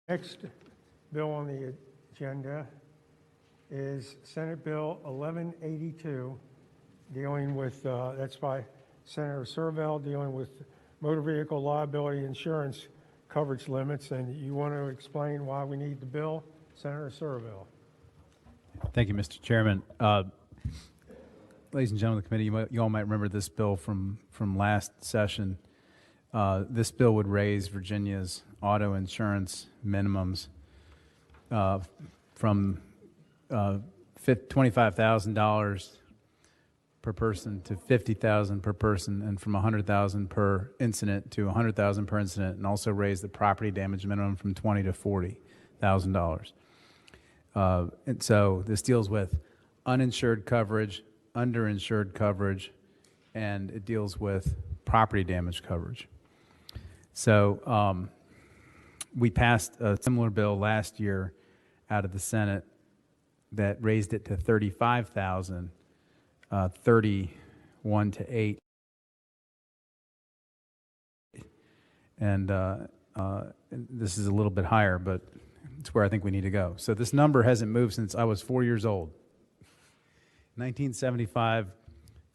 Next bill on the agenda is Senate Bill 1182, dealing with, that's by Senator Surovell, dealing with motor vehicle liability insurance coverage limits. And you want to explain why we need the bill, Senator Surovell? Thank you, Mr. Chairman. Ladies and gentlemen of the committee, you all might remember this bill from last session. This bill would raise Virginia's auto insurance minimums from $25,000 per person to $50,000 per person, and from $100,000 per incident to $100,000 per incident, and also raise the property damage minimum from $20,000 to $40,000. And so this deals with uninsured coverage, underinsured coverage, and it deals with property damage coverage. So we passed a similar bill last year out of the Senate that raised it to $35,000, 31 to 8, and this is a little bit higher, but it's where I think we need to go. So this number hasn't moved since I was 4 years old. 1975,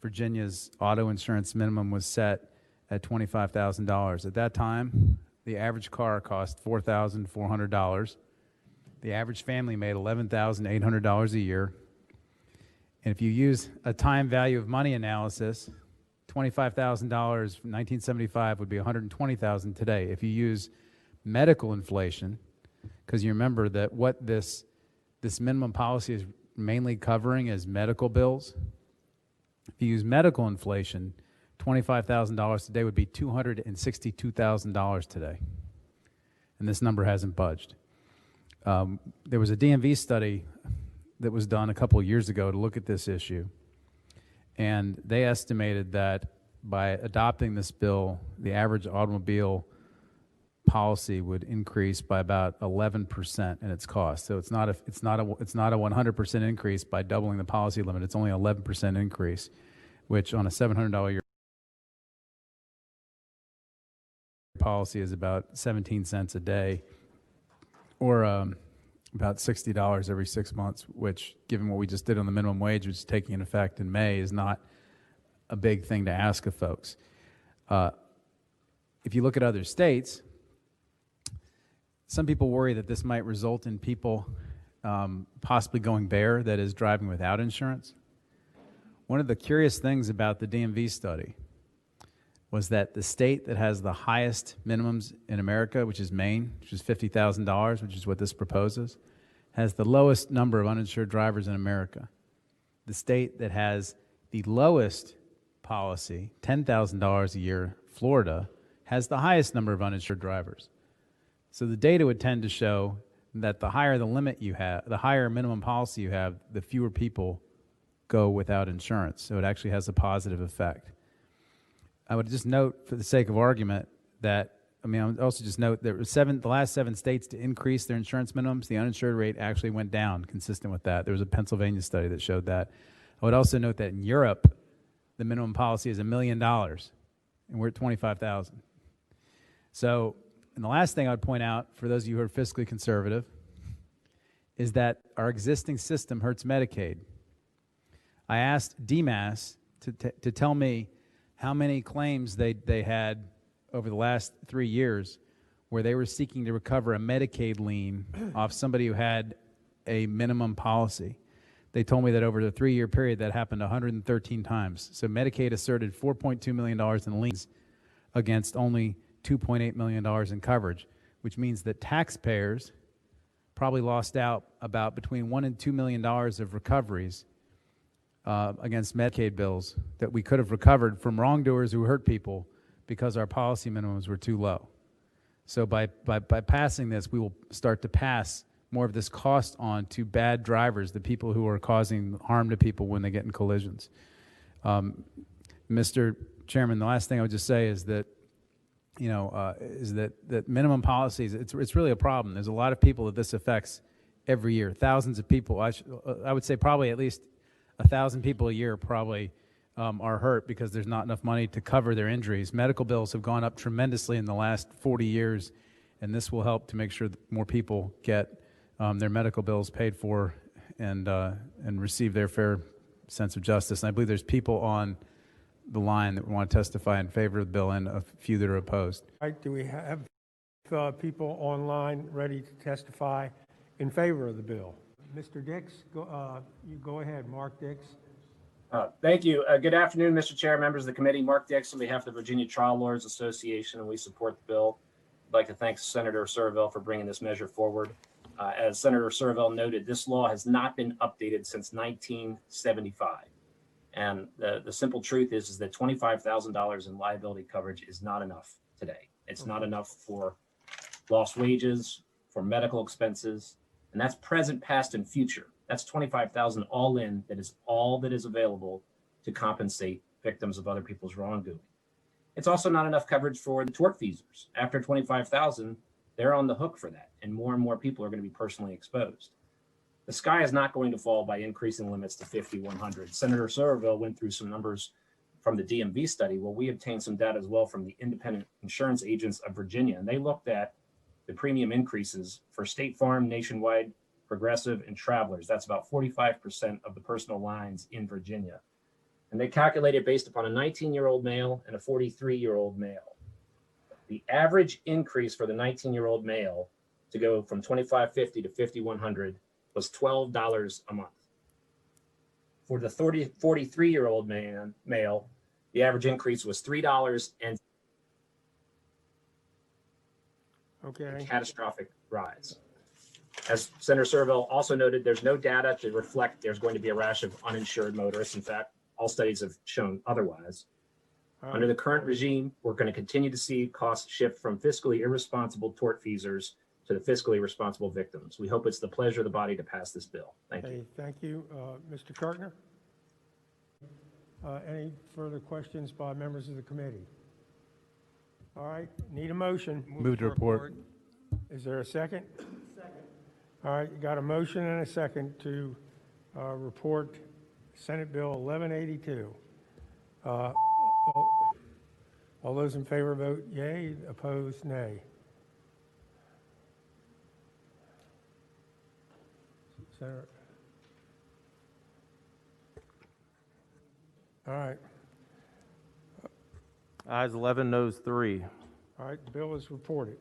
Virginia's auto insurance minimum was set at $25,000. At that time, the average car cost $4,400. The average family made $11,800 a year. And if you use a time value of money analysis, $25,000 from 1975 would be $120,000 today. If you use medical inflation, because you remember that what this minimum policy is mainly covering is medical bills. If you use medical inflation, $25,000 today would be $262,000 today. And this number hasn't budged. There was a DMV study that was done a couple of years ago to look at this issue. And they estimated that by adopting this bill, the average automobile policy would increase by about 11% in its cost. So it's not a 100% increase by doubling the policy limit. It's only an 11% increase, which on a $700 a year policy is about 17 cents a day, or about $60 every 6 months, which, given what we just did on the minimum wage, which is taking effect in May, is not a big thing to ask of folks. If you look at other states, some people worry that this might result in people possibly going bare, that is, driving without insurance. One of the curious things about the DMV study was that the state that has the highest minimums in America, which is Maine, which is $50,000, which is what this proposes, has the lowest number of uninsured drivers in America. The state that has the lowest policy, $10,000 a year, Florida, has the highest number of uninsured drivers. So the data would tend to show that the higher the limit you have, the higher minimum policy you have, the fewer people go without insurance. So it actually has a positive effect. I would just note, for the sake of argument, that, I would also just note that the last 7 states to increase their insurance minimums, the uninsured rate actually went down consistent with that. There was a Pennsylvania study that showed that. I would also note that in Europe, the minimum policy is $1 million, and we're at $25,000. So, and the last thing I would point out, for those of you who are fiscally conservative, is that our existing system hurts Medicaid. I asked DMAS to tell me how many claims they had over the last 3 years where they were seeking to recover a Medicaid lien off somebody who had a minimum policy. They told me that over the 3-year period that happened 113 times. So Medicaid asserted $4.2 million in liens against only $2.8 million in coverage, which means that taxpayers probably lost out about between $1 and $2 million of recoveries against Medicaid bills that we could have recovered from wrongdoers who hurt people because our policy minimums were too low. So by passing this, we will start to pass more of this cost on to bad drivers, the people who are causing harm to people when they get in collisions. Mr. Chairman, the last thing I would just say is that, that minimum policies, it's really a problem. There's a lot of people that this affects every year. Thousands of people. I would say probably at least 1,000 people a year probably are hurt because there's not enough money to cover their injuries. Medical bills have gone up tremendously in the last 40 years, and this will help to make sure that more people get their medical bills paid for and receive their fair sense of justice. And I believe there's people on the line that want to testify in favor of the bill and a few that are opposed. All right, do we have people online ready to testify in favor of the bill? Mr. Dix, you go ahead. Mark Dix. Thank you. Good afternoon, Mr. Chair, members of the committee. Mark Dix on behalf of the Virginia Trial Lawyers Association, and we support the bill. I'd like to thank Senator Surovell for bringing this measure forward. As Senator Surovell noted, this law has not been updated since 1975. And the simple truth is that $25,000 in liability coverage is not enough today. It's not enough for lost wages, for medical expenses, and that's present, past, and future. That's $25,000 all in. That is all that is available to compensate victims of other people's wrongdoing. It's also not enough coverage for the tortfeasors. After $25,000, they're on the hook for that, and more people are going to be personally exposed. The sky is not going to fall by increasing limits to 5,100. Senator Surovell went through some numbers from the DMV study. Well, we obtained some data as well from the Independent Insurance Agents of Virginia, and they looked at the premium increases for State Farm, Nationwide, Progressive, and Travelers. That's about 45% of the personal lines in Virginia. And they calculated based upon a 19-year-old male and a 43-year-old male. The average increase for the 19-year-old male to go from $2,550 to $5,100 was $12 a month. For the 43-year-old male, the average increase was $3 and a catastrophic rise. As Senator Surovell also noted, there's no data to reflect there's going to be a rash of uninsured motorists. In fact, all studies have shown otherwise. Under the current regime, we're going to continue to see costs shift from fiscally irresponsible tortfeasors to the fiscally responsible victims. We hope it's the pleasure of the body to pass this bill. Thank you. Thank you. Mr. Kirtner? Any further questions by members of the committee? All right, need a motion. Move to report. Is there a second? Second. All right, you got a motion and a second to report Senate Bill 1182. All those in favor vote yea, opposed nay. Senator. All right. Ayes 11, noes 3. All right, the bill is reported.